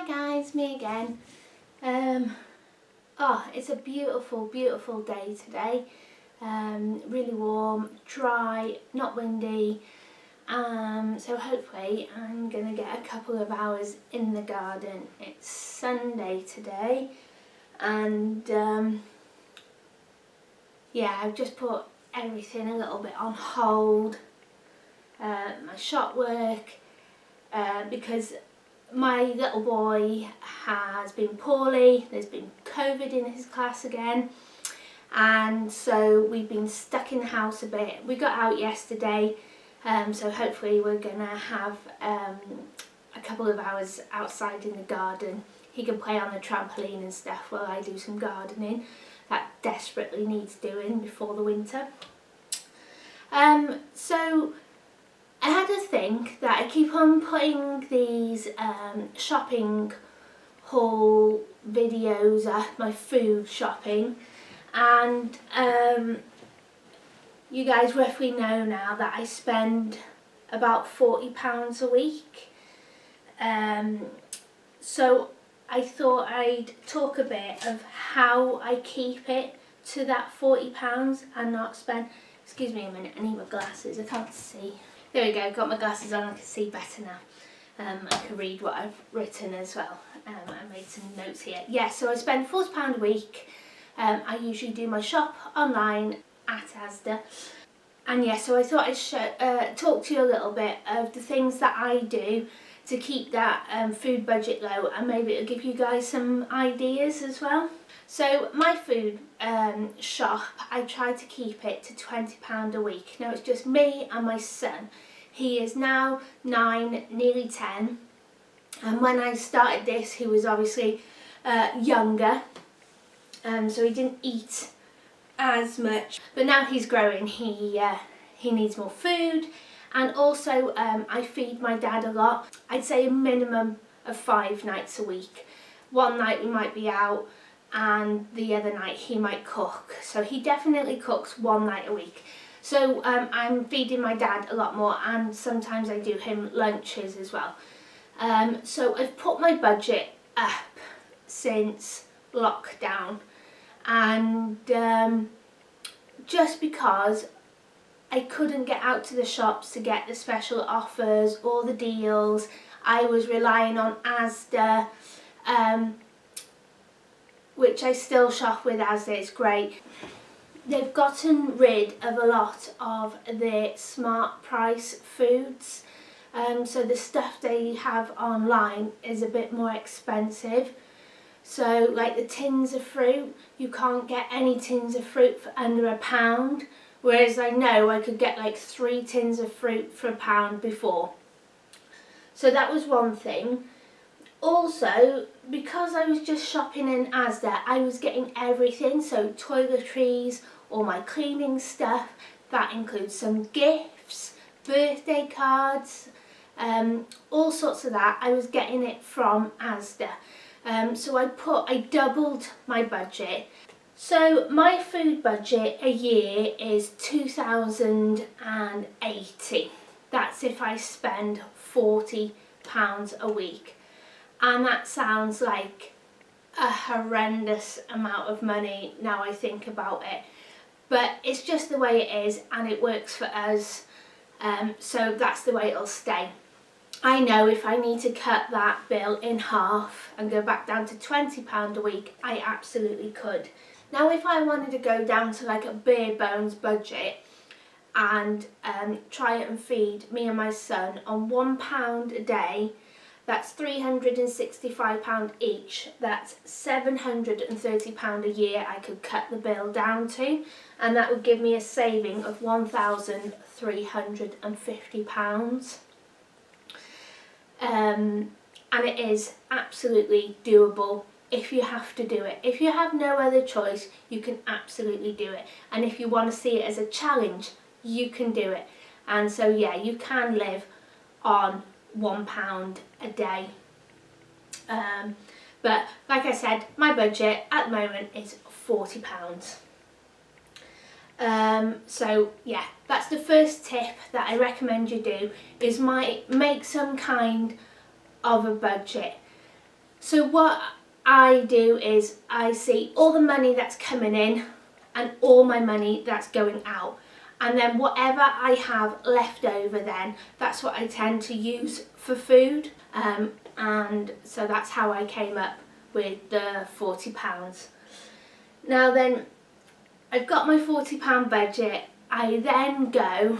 Hi guys, me again. It's a beautiful, beautiful day today. Really warm, dry, not windy. So hopefully I'm gonna get a couple of hours in the garden. It's Sunday today, and I've just put everything a little bit on hold. My shop work, because my little boy has been poorly. There's been COVID in his class again, and so we've been stuck in the house a bit. We got out yesterday, so hopefully we're gonna have a couple of hours outside in the garden. He can play on the trampoline and stuff while I do some gardening that desperately needs doing before the winter. So I had to think that I keep on putting these shopping haul videos up, my food shopping, and you guys roughly know now that I spend about £40 a week. So I thought I'd talk a bit of how I keep it to that £40 and not spend. Excuse me a minute, I need my glasses, I can't see. There we go, got my glasses on, I can see better now. I can read what I've written as well. I made some notes here. Yeah, so I spend £40 a week. I usually do my shop online at Asda. And yeah, so I thought I'd talk to you a little bit of the things that I do to keep that food budget low, and maybe it'll give you guys some ideas as well. So my food shop, I try to keep it to £20 a week. Now it's just me and my son. He is now 9, nearly 10. And when I started this, he was obviously younger. So he didn't eat as much. But now he's growing, he needs more food. And also I feed my dad a lot. I'd say a minimum of 5 nights a week. One night we might be out, and the other night he might cook. So he definitely cooks 1 night a week. So I'm feeding my dad a lot more, and sometimes I do him lunches as well. So I've put my budget up since lockdown, and just because I couldn't get out to the shops to get the special offers or the deals, I was relying on Asda, which I still shop with Asda. It's great. They've gotten rid of a lot of the smart price foods, so the stuff they have online is a bit more expensive. So like the tins of fruit, you can't get any tins of fruit for under £1, whereas I know I could get like 3 tins of fruit for £1 before. So that was one thing. Also, because I was just shopping in Asda, I was getting everything, so toiletries, all my cleaning stuff. That includes some gifts, birthday cards, all sorts of that. I was getting it from Asda. So I doubled my budget. So my food budget a year is £2,080. That's if I spend £40 a week. And that sounds like a horrendous amount of money now I think about it. But it's just the way it is, and it works for us. So that's the way it'll stay. I know if I need to cut that bill in half and go back down to £20 a week, I absolutely could. Now if I wanted to go down to like a bare bones budget and try it and feed me and my son on £1 a day, that's £365 each. That's £730 a year I could cut the bill down to, and that would give me a saving of £1,350. And it is absolutely doable if you have to do it. If you have no other choice, you can absolutely do it. And if you want to see it as a challenge, you can do it. And so yeah, you can live on £1 a day. But like I said, my budget at the moment is £40. So yeah, that's the first tip that I recommend you do, is make some kind of a budget. So what I do is I see all the money that's coming in and all my money that's going out. And then whatever I have left over then, that's what I tend to use for food. And so that's how I came up with the £40. Now then, I've got my £40 budget. I then go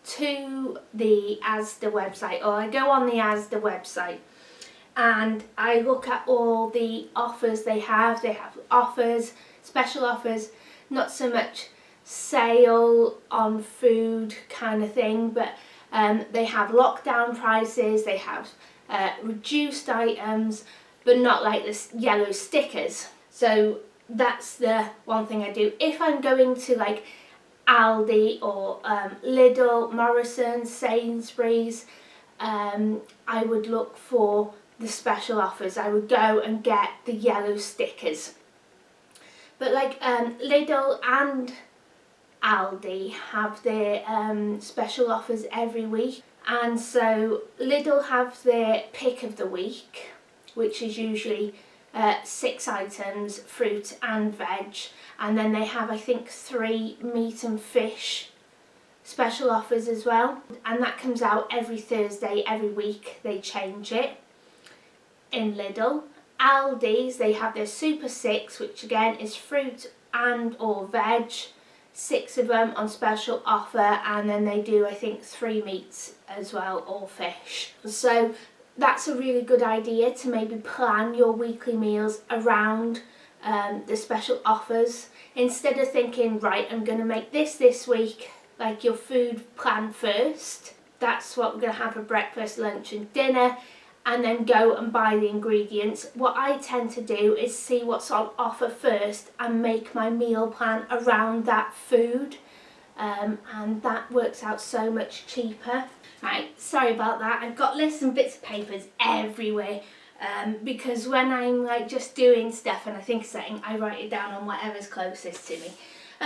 to the Asda website, or I go on the Asda website, and I look at all the offers they have. They have offers, special offers, not so much sale on food kind of thing, but they have lockdown prices, they have reduced items, but not like this yellow stickers. So that's the one thing I do. If I'm going to like Aldi or Lidl, Morrison's, Sainsbury's, I would look for the special offers. I would go and get the yellow stickers. But like Lidl and Aldi have their special offers every week, and so Lidl have their pick of the week, which is usually 6 items, fruit and veg, and then they have I think 3 meat and fish special offers as well, and that comes out every Thursday. Every week they change it in Lidl. Aldi's, they have their Super 6, which again is fruit and or veg, 6 of them on special offer, and then they do I think 3 meats as well, or fish. So that's a really good idea to maybe plan your weekly meals around the special offers. Instead of thinking, right, I'm going to make this week, like your food plan first. That's what we're going to have for breakfast, lunch and dinner, and then go and buy the ingredients. What I tend to do is see what's on offer first and make my meal plan around that food, and that works out so much cheaper. Right, sorry about that. I've got lists and bits of papers everywhere, because when I'm like just doing stuff and I think of something, I write it down on whatever's closest to me.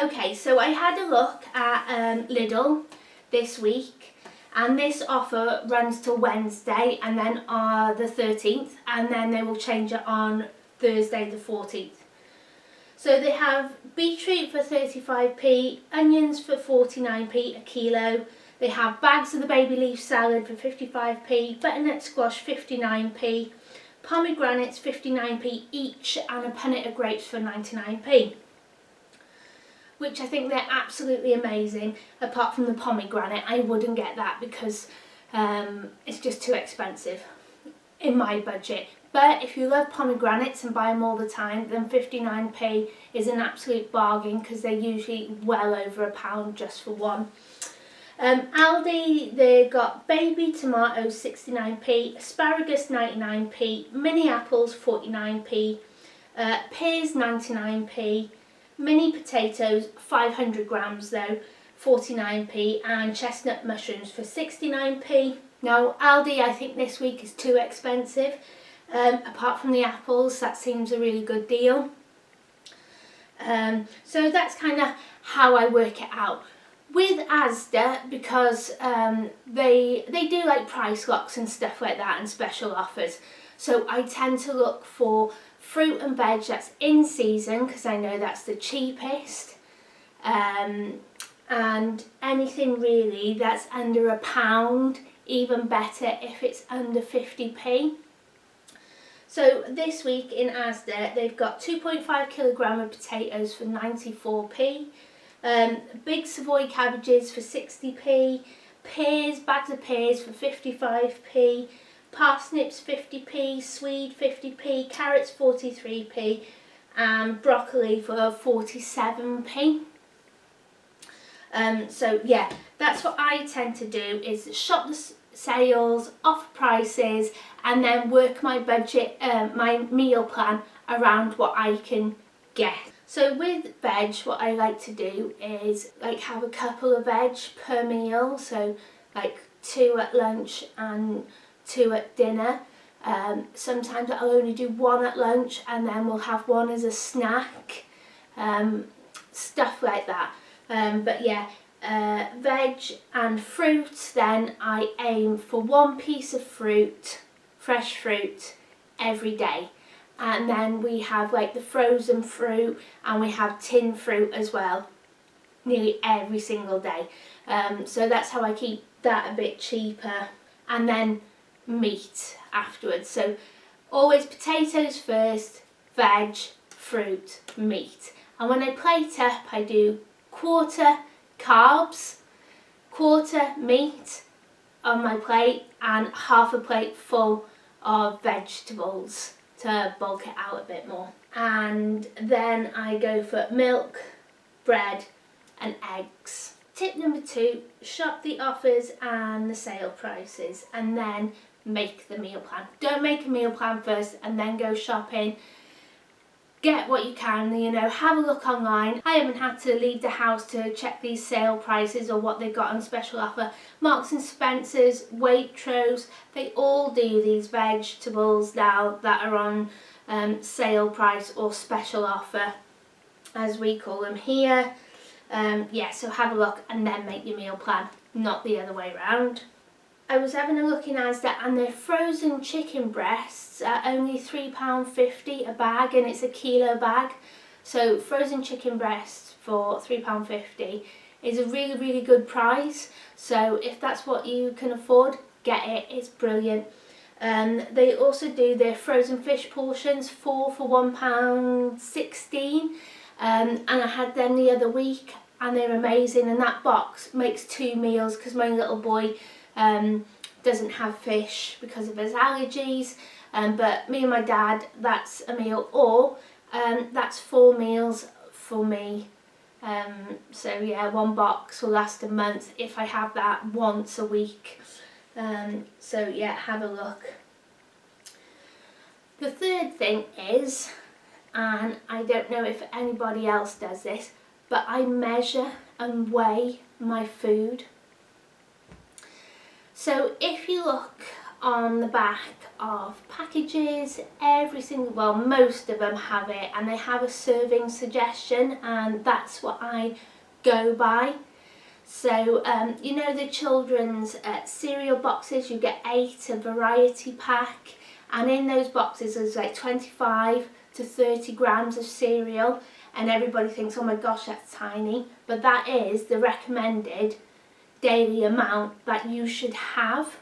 Okay, so I had a look at Lidl this week, and this offer runs till Wednesday and then the 13th, and then they will change it on Thursday the 14th. So they have beetroot for 35p, onions for 49p a kilo. They have bags of the baby leaf salad for 55p, butternut squash 59p, pomegranates 59p each, and a punnet of grapes for 99p. Which I think they're absolutely amazing. Apart from the pomegranate, I wouldn't get that because it's just too expensive in my budget. But if you love pomegranates and buy them all the time, then 59p is an absolute bargain, because they're usually well over £1 just for one. Aldi, they got baby tomatoes 69p, asparagus 99p, mini apples 49p, pears 99p, mini potatoes 500 grams though 49p, and chestnut mushrooms for 69p. Now Aldi, I think this week is too expensive. Apart from the apples, that seems a really good deal. So that's kind of how I work it out. With Asda, because they do like price locks and stuff like that and special offers, so I tend to look for fruit and veg that's in season, because I know that's the cheapest, and anything really that's under £1, even better if it's under 50p. So this week in Asda, they've got 2.5 kilogram of potatoes for 94p, big Savoy cabbages for 60p, pears, bags of pears for 55p, parsnips 50p, swede 50p, carrots 43p, and broccoli for 47p. So yeah, that's what I tend to do, is shop the sales, offer prices, and then work my budget, my meal plan around what I can get. So with veg, what I like to do is like have a couple of veg per meal, so like 2 at lunch and 2 at dinner. Sometimes I'll only do 1 at lunch, and then we'll have 1 as a snack, stuff like that. But yeah, veg and fruit, then I aim for 1 piece of fruit, fresh fruit, every day. And then we have like the frozen fruit, and we have tin fruit as well, nearly every single day. So that's how I keep that a bit cheaper. And then meat afterwards. So always potatoes first, veg, fruit, meat. And when I plate up, I do quarter carbs, quarter meat on my plate, and half a plate full of vegetables to bulk it out a bit more. And then I go for milk, bread and eggs. Tip number 2, shop the offers and the sale prices, and then make the meal plan. Don't make a meal plan first and then go shopping. Get what you can, you know, have a look online. I haven't had to leave the house to check these sale prices or what they've got on special offer. Marks and Spencer's, Waitrose, they all do these vegetables now that are on sale price or special offer, as we call them here. Yeah, so have a look and then make your meal plan, not the other way around. I was having a look in Asda, and their frozen chicken breasts are only £3.50 a bag, and it's a kilo bag. So frozen chicken breasts for £3.50 is a really, really good price. So if that's what you can afford, get it, it's brilliant. They also do their frozen fish portions, 4 for £1.16. And I had them the other week, and they're amazing, and that box makes 2 meals because my little boy doesn't have fish because of his allergies, but me and my dad, that's a meal, or that's 4 meals for me. So yeah, 1 box will last a month if I have that once a week. So yeah, have a look. The third thing is, and I don't know if anybody else does this, but I measure and weigh my food. So if you look on the back of packages, most of them have it, and they have a serving suggestion, and that's what I go by. So you know the children's cereal boxes, you get 8, a variety pack, and in those boxes there's like 25 to 30 grams of cereal, and everybody thinks, oh my gosh, that's tiny, but that is the recommended daily amount that you should have.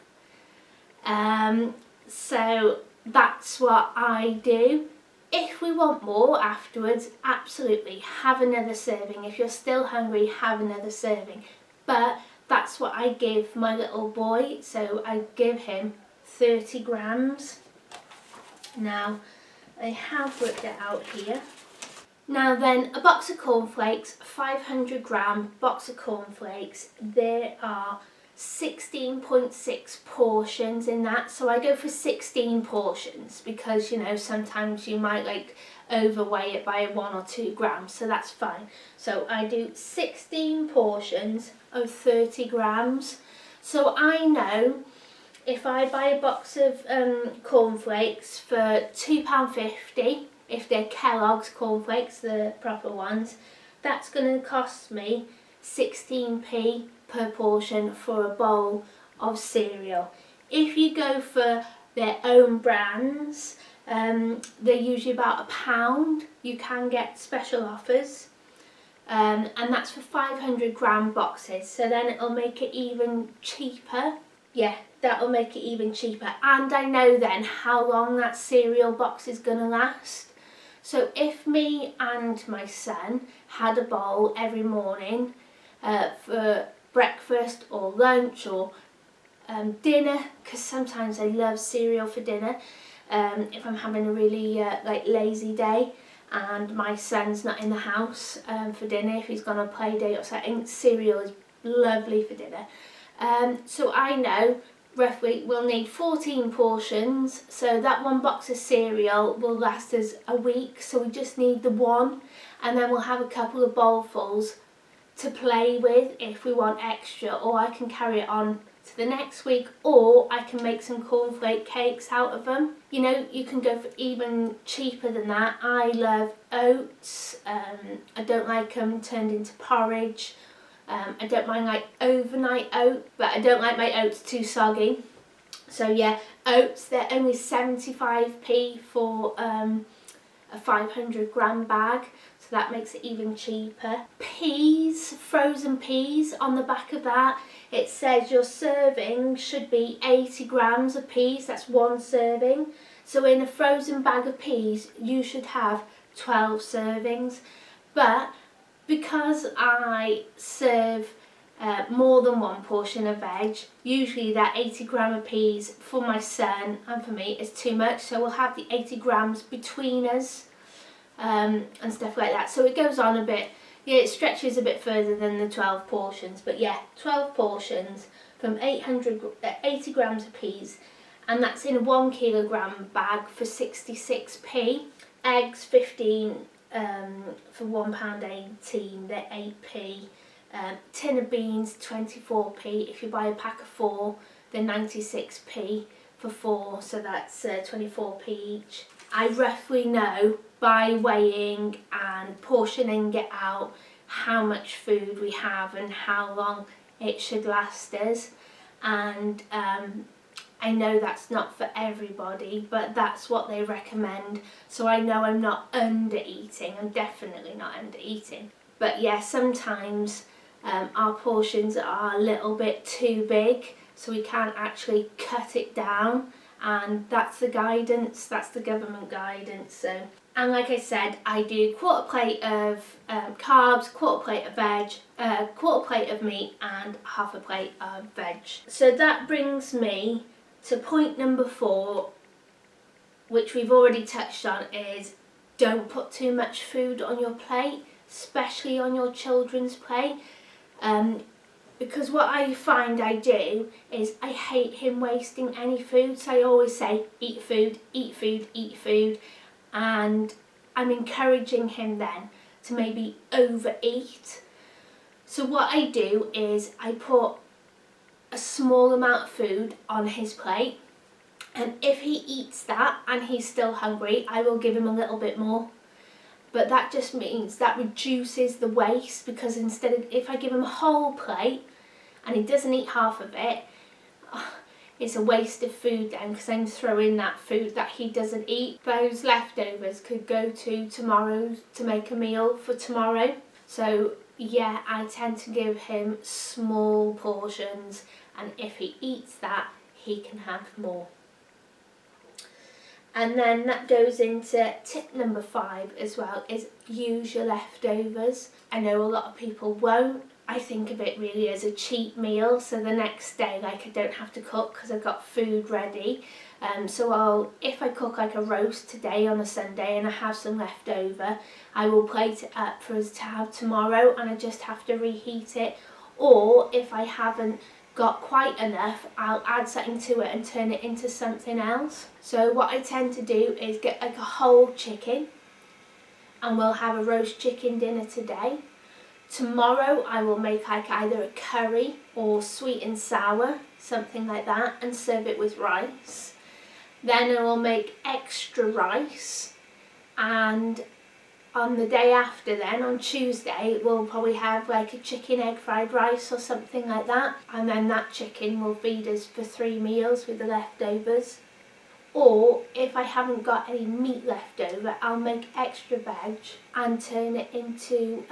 So that's what I do. If we want more afterwards, absolutely have another serving. If you're still hungry, have another serving. But that's what I give my little boy, so I give him 30 grams. Now I have worked it out here. Now then, a box of cornflakes, 500 gram box of cornflakes, there are 16.6 portions in that, so I go for 16 portions because, you know, sometimes you might like overweigh it by 1 or 2 grams, so that's fine. So I do 16 portions of 30 grams. So I know if I buy a box of cornflakes for £2.50, if they're Kellogg's cornflakes, the proper ones, that's going to cost me 16p per portion for a bowl of cereal. If you go for their own brands, they're usually about £1. You can get special offers, and that's for 500 gram boxes, so then it'll make it even cheaper. Yeah, that'll make it even cheaper, and I know then how long that cereal box is going to last. So if me and my son had a bowl every morning for breakfast or lunch or dinner, because sometimes I love cereal for dinner, if I'm having a really like lazy day and my son's not in the house for dinner, if he's gone on play date or something, cereal is lovely for dinner. So I know roughly we'll need 14 portions, so that 1 box of cereal will last us a week, so we just need the 1, and then we'll have a couple of bowlfuls to play with if we want extra, or I can carry it on to the next week, or I can make some cornflake cakes out of them. You know, you can go for even cheaper than that. I love oats. I don't like them turned into porridge. I don't mind like overnight oat, but I don't like my oats too soggy. So yeah, oats, they're only 75p for a 500 gram bag, so that makes it even cheaper. Peas, frozen peas, on the back of that it says your serving should be 80 grams of peas, that's one serving. So in a frozen bag of peas you should have 12 servings, but because I serve more than one portion of veg, usually that 80 gram of peas for my son and for me is too much, so we'll have the 80 grams between us and stuff like that. So it goes on a bit, yeah, it stretches a bit further than the 12 portions, but yeah, 12 portions from 80 grams of peas, and that's in a 1 kilogram bag for 66p. Eggs 15 for £1.18, they're 8p. Tin of beans 24p. If you buy a pack of 4, they're 96p for 4, so that's 24p each. I roughly know by weighing and portioning it out how much food we have and how long it should last us, and I know that's not for everybody, but that's what they recommend, so I know I'm not under eating. I'm definitely not under eating, but yeah, sometimes our portions are a little bit too big, so we can't actually cut it down, and that's the guidance, that's the government guidance. So, and like I said, I do quarter plate of carbs, quarter plate of veg, quarter plate of meat and half a plate of veg. So that brings me to point number 4, which we've already touched on, is don't put too much food on your plate, especially on your children's plate. Because what I find I do is I hate him wasting any food, so I always say eat food, eat food, eat food, and I'm encouraging him then to maybe overeat. So what I do is I put a small amount of food on his plate, and if he eats that and he's still hungry, I will give him a little bit more. But that just means that reduces the waste, because instead of, if I give him a whole plate and he doesn't eat half of it, it's a waste of food then, because I'm throwing that food that he doesn't eat. Those leftovers could go to tomorrow to make a meal for tomorrow. So yeah, I tend to give him small portions, and if he eats that, he can have more. And then that goes into tip number 5 as well, is use your leftovers. I know a lot of people won't. I think of it really as a cheap meal, so the next day, like, I don't have to cook because I've got food ready. So if I cook like a roast today on a Sunday and I have some left over, I will plate it up for us to have tomorrow, and I just have to reheat it. Or if I haven't got quite enough, I'll add something to it and turn it into something else. So what I tend to do is get like a whole chicken, and we'll have a roast chicken dinner today. Tomorrow I will make like either a curry or sweet and sour, something like that, and serve it with rice. Then I will make extra rice, and on the day after then, on Tuesday, we'll probably have like a chicken egg fried rice or something like that, and then that chicken will feed us for 3 meals with the leftovers. Or if I haven't got any meat left over, I'll make extra veg and turn it into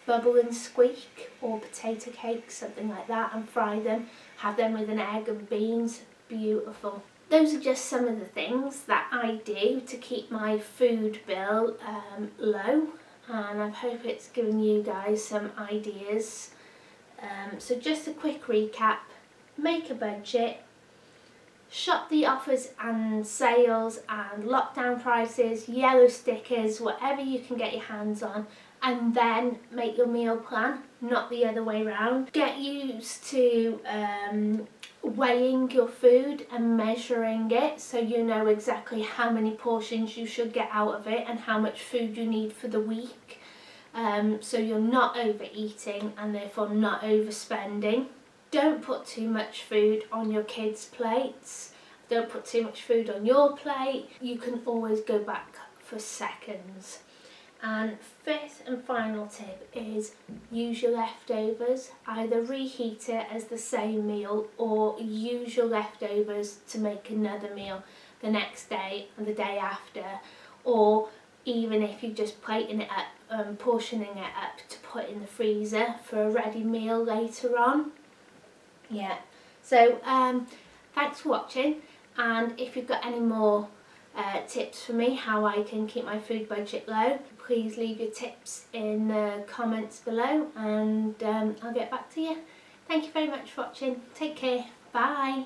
bubble and squeak or potato cakes, something like that, and fry them, have them with an egg and beans. Beautiful. Those are just some of the things that I do to keep my food bill low, and I hope it's given you guys some ideas. So just a quick recap: make a budget, shop the offers and sales and lockdown prices, yellow stickers, whatever you can get your hands on, and then make your meal plan, not the other way around. Get used to weighing your food and measuring it, so you know exactly how many portions you should get out of it and how much food you need for the week, so you're not overeating and therefore not overspending. Don't put too much food on your kids' plates. Don't put too much food on your plate. You can always go back for seconds. And fifth and final tip is use your leftovers. Either reheat it as the same meal or use your leftovers to make another meal the next day and the day after, or even if you're just plating it up, portioning it up to put in the freezer for a ready meal later on. Yeah, so thanks for watching, and if you've got any more tips for me how I can keep my food budget low, please leave your tips in the comments below, and I'll get back to you. Thank you very much for watching. Take care. Bye.